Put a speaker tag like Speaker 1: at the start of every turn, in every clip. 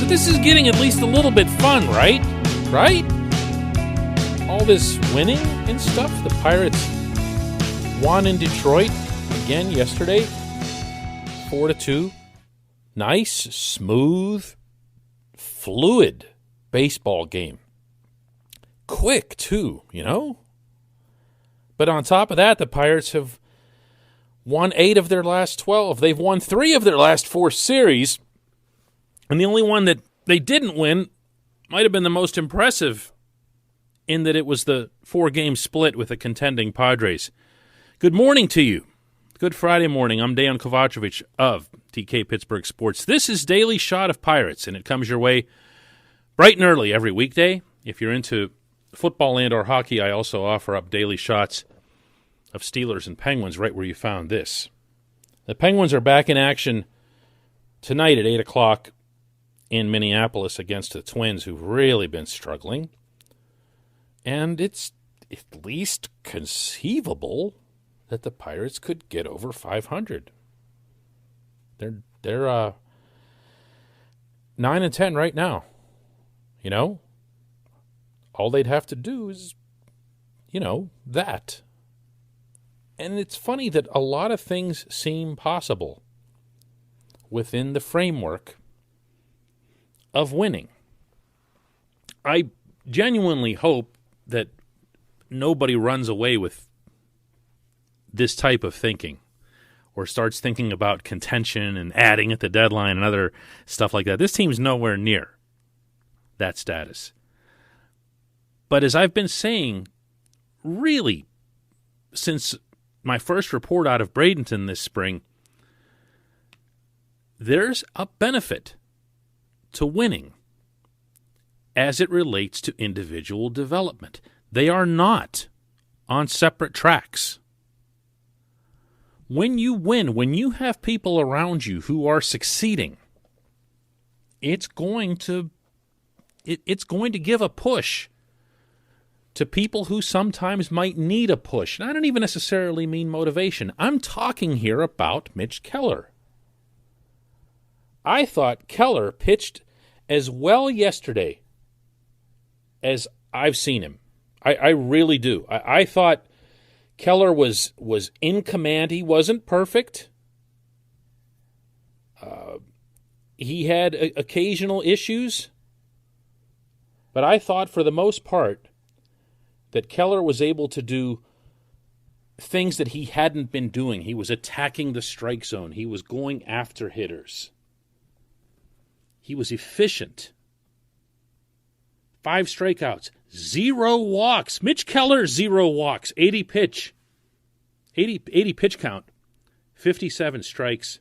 Speaker 1: But this is getting at least a little bit fun, right? Right? All this winning and stuff. The Pirates won in Detroit again yesterday, 4-2. Nice, smooth, fluid baseball game. Quick, too, you know? But on top of that, the Pirates have won 8 of their last 12. They've won 3 of their last 4 series. And the only one that they didn't win might have been the most impressive in that it was the 4-game split with the contending Padres. Good morning to you. Good Friday morning. I'm Dejan Kovacevic of TK Pittsburgh Sports. This is Daily Shot of Pirates, and it comes your way bright and early every weekday. If you're into football and or hockey, I also offer up daily shots of Steelers and Penguins right where you found this. The Penguins are back in action tonight at 8 o'clock in Minneapolis against the Twins, who've really been struggling. And it's at least conceivable that the Pirates could get over 500. They're 9-10 right now. You know, all they'd have to do is, that. And it's funny that a lot of things seem possible within the framework of winning. I genuinely hope that nobody runs away with this type of thinking or starts thinking about contention and adding at the deadline and other stuff like that. This team's nowhere near that status. But as I've been saying, really, since my first report out of Bradenton this spring, there's a benefit to winning as it relates to individual development. They are not on separate tracks. When you win, when you have people around you who are succeeding, it's going to give a push to people who sometimes might need a push. And I don't even necessarily mean motivation. I'm talking here about Mitch Keller. I thought Keller pitched as well yesterday as I've seen him. I really do. I thought Keller was in command. He wasn't perfect. He had occasional issues. But I thought for the most part that Keller was able to do things that he hadn't been doing. He was attacking the strike zone. He was going after hitters. He was efficient. 5 strikeouts, 0 walks. Mitch Keller, 0 walks. 80 pitch count, 57 strikes,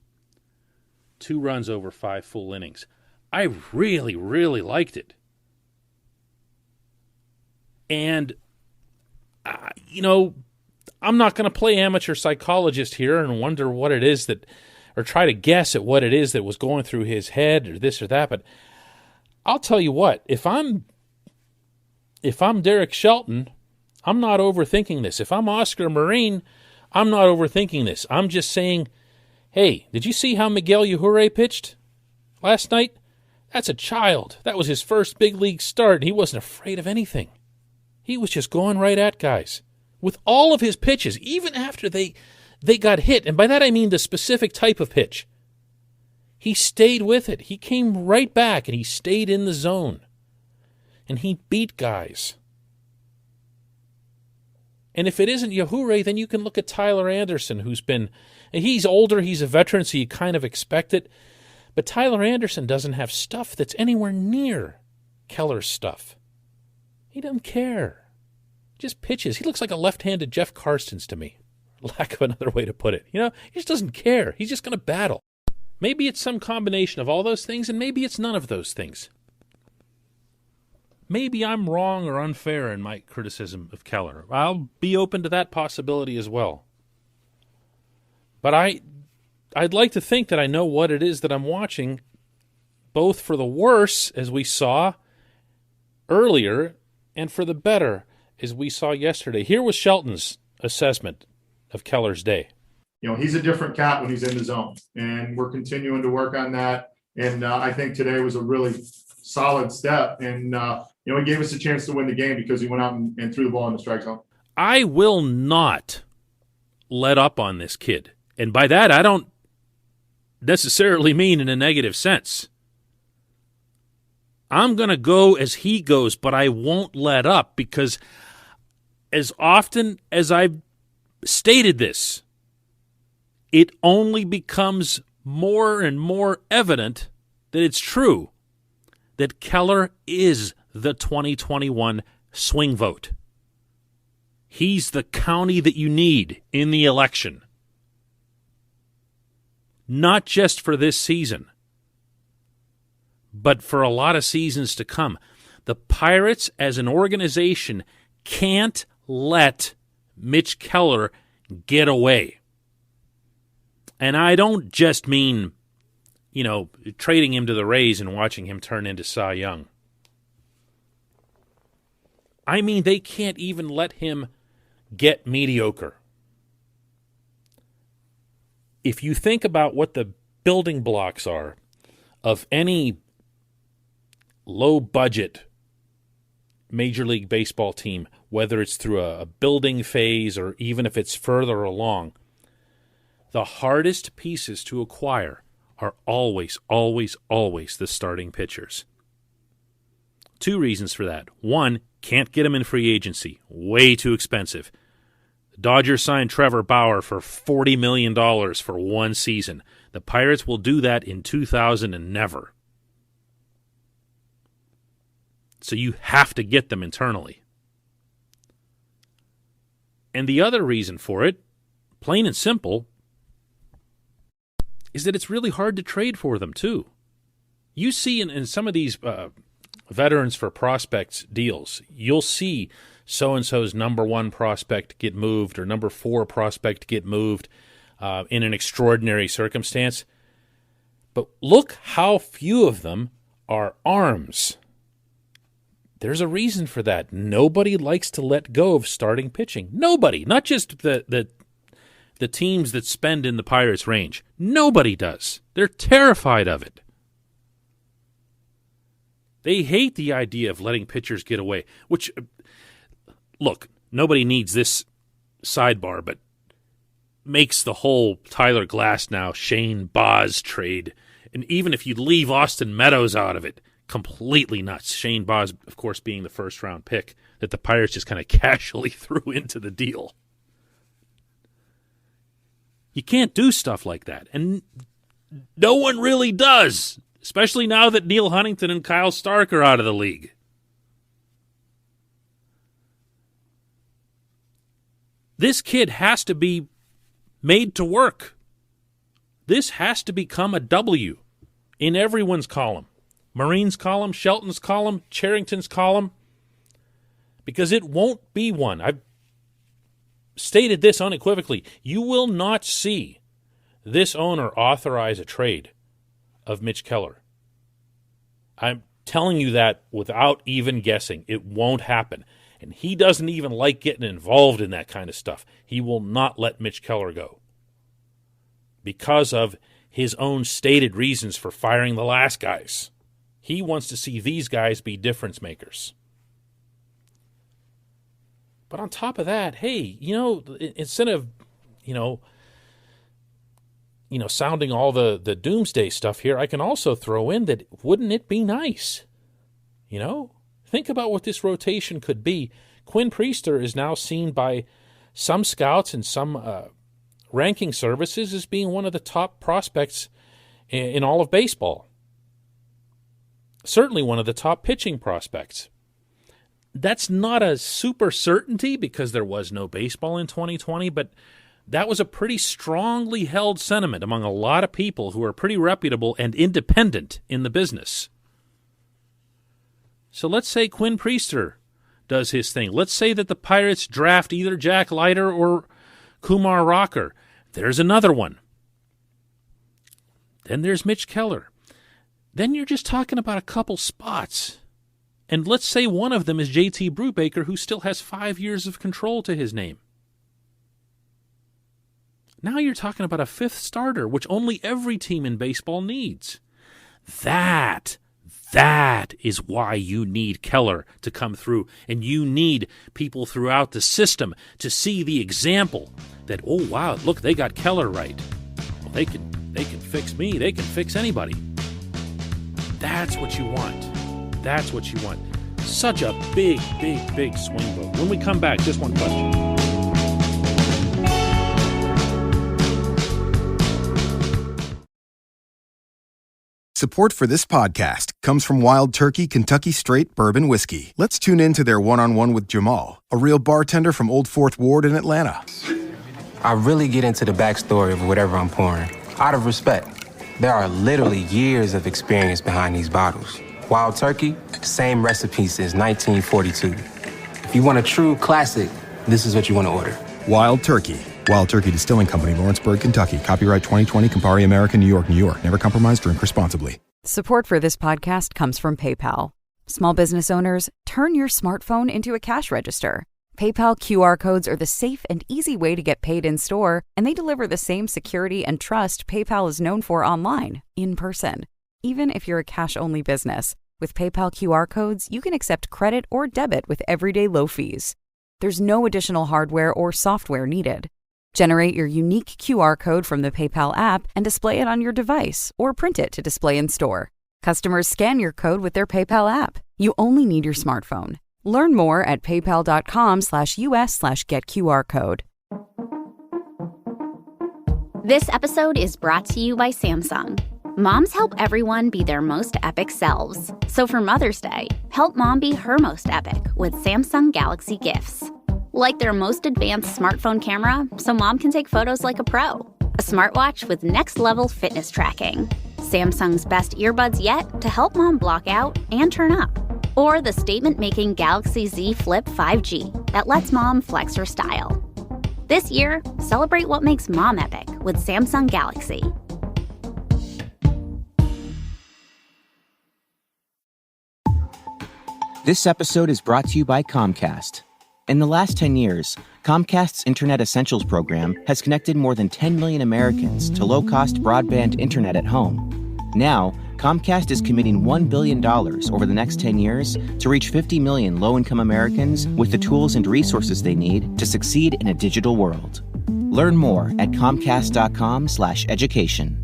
Speaker 1: 2 runs over 5 full innings. I really, really liked it. And, I'm not going to play amateur psychologist here and wonder what it is or try to guess at what it is that was going through his head or this or that. But I'll tell you what, if I'm Derek Shelton, I'm not overthinking this. If I'm Oscar Marin, I'm not overthinking this. I'm just saying, hey, did you see how Miguel Yajure pitched last night? That's a child. That was his first big league start, and he wasn't afraid of anything. He was just going right at guys with all of his pitches, even after they got hit. And by that I mean the specific type of pitch. He stayed with it. He came right back, and he stayed in the zone. And he beat guys. And if it isn't Yajure, then you can look at Tyler Anderson, he's older, he's a veteran, so you kind of expect it. But Tyler Anderson doesn't have stuff that's anywhere near Keller's stuff. He doesn't care. Just pitches. He looks like a left-handed Jeff Karstens to me. Lack of another way to put it. He just doesn't care. He's just going to battle. Maybe it's some combination of all those things, and maybe it's none of those things. Maybe I'm wrong or unfair in my criticism of Keller. I'll be open to that possibility as well. But I'd like to think that I know what it is that I'm watching, both for the worse, as we saw earlier, and for the better, as we saw yesterday. Here was Shelton's assessment of Keller's day.
Speaker 2: He's a different cat when he's in the zone, and we're continuing to work on that. And I think today was a really solid step. And, he gave us a chance to win the game because he went out and threw the ball in the strike zone.
Speaker 1: I will not let up on this kid. And by that, I don't necessarily mean in a negative sense. I'm going to go as he goes, but I won't let up because as often as I've stated this, it only becomes more and more evident that it's true that Keller is the 2021 swing vote. He's the county that you need in the election. Not just for this season, but for a lot of seasons to come. The Pirates as an organization can't let Mitch Keller get away. And I don't just mean, trading him to the Rays and watching him turn into Cy Young. I mean, they can't even let him get mediocre. If you think about what the building blocks are of any low-budget Major League Baseball team, whether it's through a building phase or even if it's further along, the hardest pieces to acquire are always, always, always the starting pitchers. 2 reasons for that. 1, can't get him in free agency. Way too expensive. The Dodgers signed Trevor Bauer for $40 million for 1 season. The Pirates will do that in 2000 and never. So you have to get them internally. And the other reason for it, plain and simple, is that it's really hard to trade for them too. You see in some of these veterans for prospects deals, you'll see so-and-so's number 1 prospect get moved or number 4 prospect get moved in an extraordinary circumstance. But look how few of them are arms. There's a reason for that. Nobody likes to let go of starting pitching. Nobody. Not just the teams that spend in the Pirates' range. Nobody does. They're terrified of it. They hate the idea of letting pitchers get away, which, look, nobody needs this sidebar, but makes the whole Tyler Glasnow, Shane Baz trade, and even if you leave Austin Meadows out of it, completely nuts. Shane Baz, of course, being the first-round pick that the Pirates just kind of casually threw into the deal. You can't do stuff like that, and no one really does. Especially now that Neil Huntington and Kyle Stark are out of the league. This kid has to be made to work. This has to become a W in everyone's column. Marine's column, Shelton's column, Charrington's column. Because it won't be one. I've stated this unequivocally. You will not see this owner authorize a trade of Mitch Keller. I'm telling you that without even guessing. It won't happen. And he doesn't even like getting involved in that kind of stuff. He will not let Mitch Keller go because of his own stated reasons for firing the last guys. He wants to see these guys be difference makers. But on top of that, hey, instead of, sounding all the doomsday stuff here, I can also throw in that wouldn't it be nice? Think about what this rotation could be. Quinn Priester is now seen by some scouts and some ranking services as being one of the top prospects in all of baseball. Certainly one of the top pitching prospects. That's not a super certainty because there was no baseball in 2020, but that was a pretty strongly held sentiment among a lot of people who are pretty reputable and independent in the business. So let's say Quinn Priester does his thing. Let's say that the Pirates draft either Jack Leiter or Kumar Rocker. There's another one. Then there's Mitch Keller. Then you're just talking about a couple spots. And let's say one of them is JT Brubaker, who still has 5 years of control to his name. Now you're talking about a 5th starter, which only every team in baseball needs. That is why you need Keller to come through, and you need people throughout the system to see the example that, oh, wow, look, they got Keller right. Well, they can fix me. They can fix anybody. That's what you want. That's what you want. Such a big swing vote. When we come back, just one question.
Speaker 3: Support for this podcast comes from Wild Turkey Kentucky Straight Bourbon Whiskey. Let's tune in to their one-on-one with Jamal, a real bartender from Old Fourth Ward in Atlanta.
Speaker 4: I really get into the backstory of whatever I'm pouring, out of respect. There are literally years of experience behind these bottles. Wild Turkey, same recipe since 1942. If you want a true classic, this is what you want to order.
Speaker 3: Wild Turkey. Wild Turkey Distilling Company, Lawrenceburg, Kentucky. Copyright 2020, Campari American, New York, New York. Never compromise, drink responsibly.
Speaker 5: Support for this podcast comes from PayPal. Small business owners, turn your smartphone into a cash register. PayPal QR codes are the safe and easy way to get paid in store, and they deliver the same security and trust PayPal is known for online, in person. Even if you're a cash-only business, with PayPal QR codes, you can accept credit or debit with everyday low fees. There's no additional hardware or software needed. Generate your unique QR code from the PayPal app and display it on your device, or print it to display in store. Customers scan your code with their PayPal app. You only need your smartphone. Learn more at paypal.com/us/getqrcode.
Speaker 6: This episode is brought to you by Samsung. Moms help everyone be their most epic selves. So for Mother's Day, help mom be her most epic with Samsung Galaxy gifts. Like their most advanced smartphone camera, so mom can take photos like a pro. A smartwatch with next-level fitness tracking. Samsung's best earbuds yet to help mom block out and turn up. Or the statement-making Galaxy Z Flip 5G that lets mom flex her style. This year, celebrate what makes mom epic with Samsung Galaxy.
Speaker 7: This episode is brought to you by Comcast. In the last 10 years, Comcast's Internet Essentials program has connected more than 10 million Americans to low-cost broadband internet at home. Now, Comcast is committing $1 billion over the next 10 years to reach 50 million low-income Americans with the tools and resources they need to succeed in a digital world. Learn more at comcast.com/education.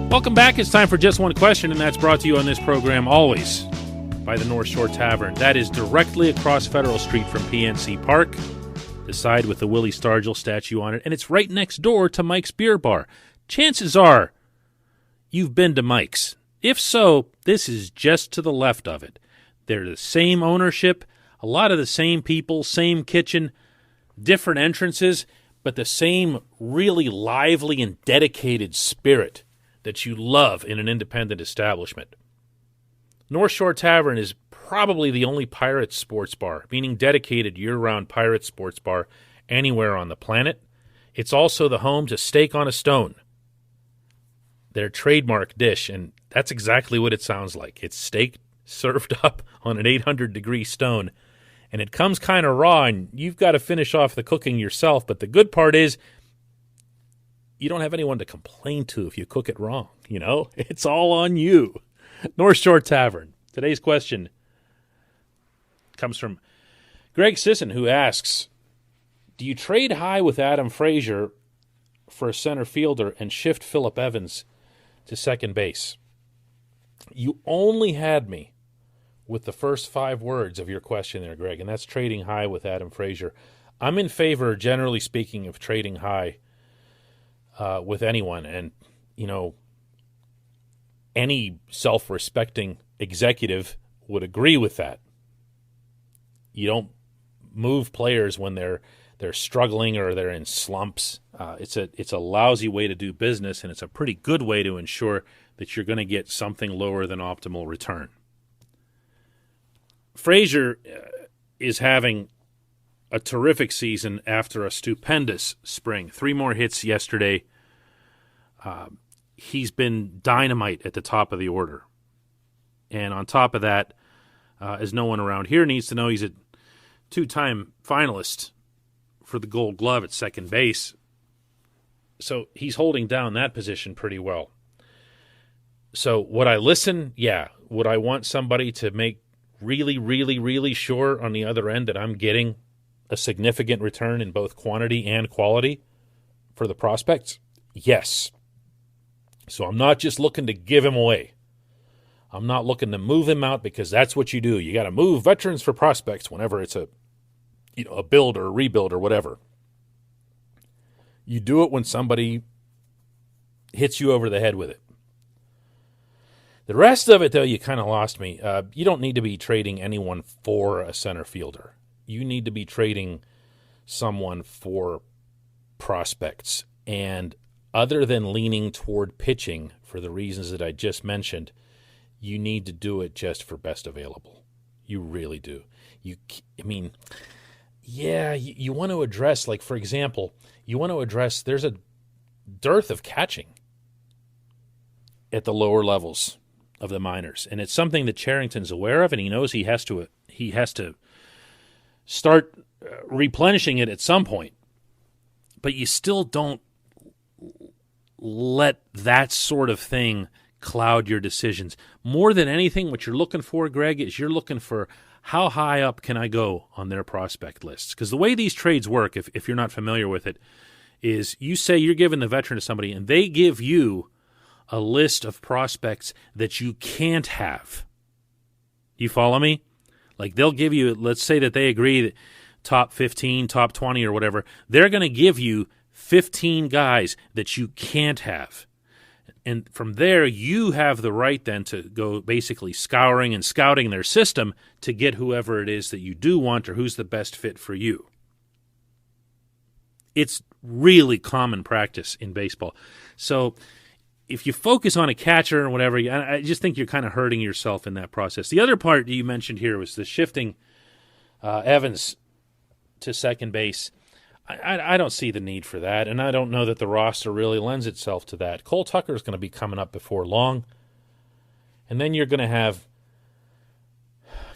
Speaker 1: Welcome back. It's time for Just One Question, and that's brought to you on this program always by the North Shore Tavern. That is directly across Federal Street from PNC Park, the side with the Willie Stargell statue on it, and it's right next door to Mike's Beer Bar. Chances are you've been to Mike's. If so, this is just to the left of it. They're the same ownership, a lot of the same people, same kitchen, different entrances, but the same really lively and dedicated spirit that you love in an independent establishment. North Shore Tavern is probably the only pirate sports bar, meaning dedicated year-round pirate sports bar anywhere on the planet. It's also the home to Steak on a Stone, their trademark dish, and that's exactly what it sounds like. It's steak served up on an 800-degree stone, and it comes kind of raw, and you've got to finish off the cooking yourself, but the good part is you don't have anyone to complain to if you cook it wrong, you know? It's all on you. North Shore Tavern. Today's question comes from Greg Sisson, who asks, do you trade high with Adam Frazier for a center fielder and shift Phillip Evans to second base? You only had me with the first 5 words of your question there, Greg, and that's trading high with Adam Frazier. I'm in favor, generally speaking, of trading high with anyone, and you know, any self-respecting executive would agree with that. You don't move players when they're struggling or they're in slumps. It's a lousy way to do business, and it's a pretty good way to ensure that you're going to get something lower than optimal return. Frazier is having a terrific season after a stupendous spring. 3 more hits yesterday. He's been dynamite at the top of the order. And on top of that, as no one around here needs to know, he's a 2-time finalist for the Gold Glove at second base. So he's holding down that position pretty well. So would I listen? Yeah. Would I want somebody to make really, really, really sure on the other end that I'm getting a significant return in both quantity and quality for the prospects? Yes. So I'm not just looking to give him away. I'm not looking to move him out, because that's what you do. You got to move veterans for prospects whenever it's a build or a rebuild or whatever. You do it when somebody hits you over the head with it. The rest of it, though, you kind of lost me. You don't need to be trading anyone for a center fielder. You need to be trading someone for prospects. And other than leaning toward pitching for the reasons that I just mentioned, you need to do it just for best available. You really do. You want to address, like, for example, there's a dearth of catching at the lower levels of the minors. And it's something that Cherington's aware of, and he knows he has to start replenishing it at some point. But you still don't let that sort of thing cloud your decisions. More than anything, what you're looking for, Greg, is you're looking for how high up can I go on their prospect lists. Because the way these trades work, if you're not familiar with it, is you say you're giving the veteran to somebody, and they give you a list of prospects that you can't have. You follow me? Like, they'll give you, let's say that they agree that top 15, top 20 or whatever, they're going to give you 15 guys that you can't have. And from there, you have the right then to go basically scouring and scouting their system to get whoever it is that you do want or who's the best fit for you. It's really common practice in baseball. So if you focus on a catcher or whatever, I just think you're kind of hurting yourself in that process. The other part you mentioned here was the shifting Evans to second base. I don't see the need for that, and I don't know that the roster really lends itself to that. Cole Tucker is going to be coming up before long, and then you're going to have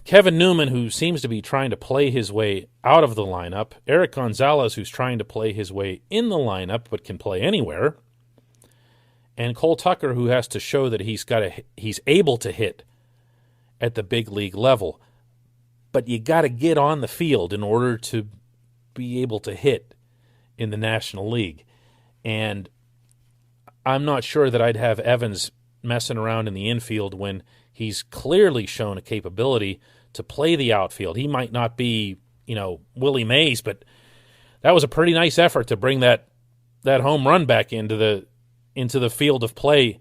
Speaker 1: Kevin Newman, who seems to be trying to play his way out of the lineup, Eric Gonzalez, who's trying to play his way in the lineup but can play anywhere, and Cole Tucker, who has to show that he's able to hit at the big league level. But you got to get on the field in order to be able to hit in the National League. And I'm not sure that I'd have Evans messing around in the infield when he's clearly shown a capability to play the outfield. He might not be, Willie Mays, but that was a pretty nice effort to bring that home run back into the field of play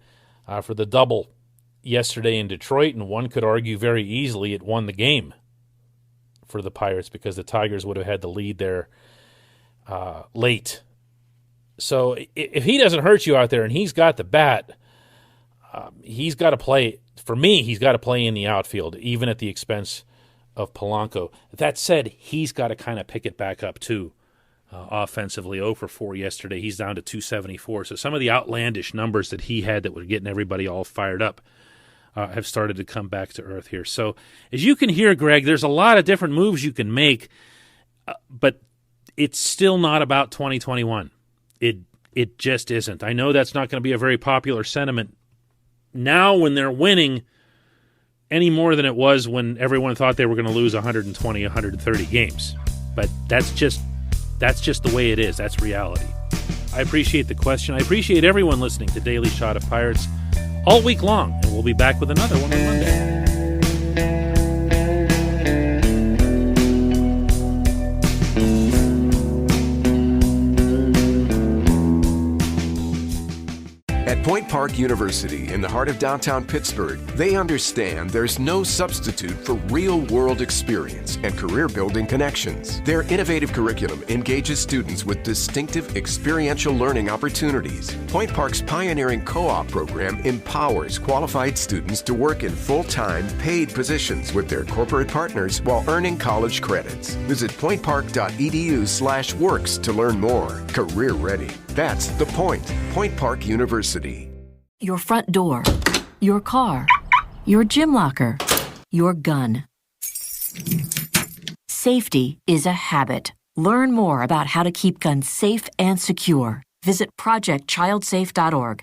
Speaker 1: for the double yesterday in Detroit, and one could argue very easily it won the game for the Pirates because the Tigers would have had the lead there late. So if he doesn't hurt you out there and he's got the bat, he's got to play. For me, he's got to play in the outfield, even at the expense of Polanco. That said, he's got to kind of pick it back up too. Offensively, 0 for 4 yesterday. He's down to 274. So some of the outlandish numbers that he had that were getting everybody all fired up have started to come back to earth here. So as you can hear, Greg, there's a lot of different moves you can make, but it's still not about 2021. It just isn't. I know that's not going to be a very popular sentiment now when they're winning any more than it was when everyone thought they were going to lose 120, 130 games. But that's just the way it is. That's reality. I appreciate the question. I appreciate everyone listening to Daily Shot of Pirates all week long, and we'll be back with another one on Monday.
Speaker 8: At Point Park University, in the heart of downtown Pittsburgh, they understand there's no substitute for real-world experience and career-building connections. Their innovative curriculum engages students with distinctive experiential learning opportunities. Point Park's pioneering co-op program empowers qualified students to work in full-time, paid positions with their corporate partners while earning college credits. Visit pointpark.edu/works to learn more. Career ready. That's the point. Point Park University.
Speaker 9: Your front door, your car, your gym locker, your gun. Safety is a habit. Learn more about how to keep guns safe and secure. Visit ProjectChildSafe.org.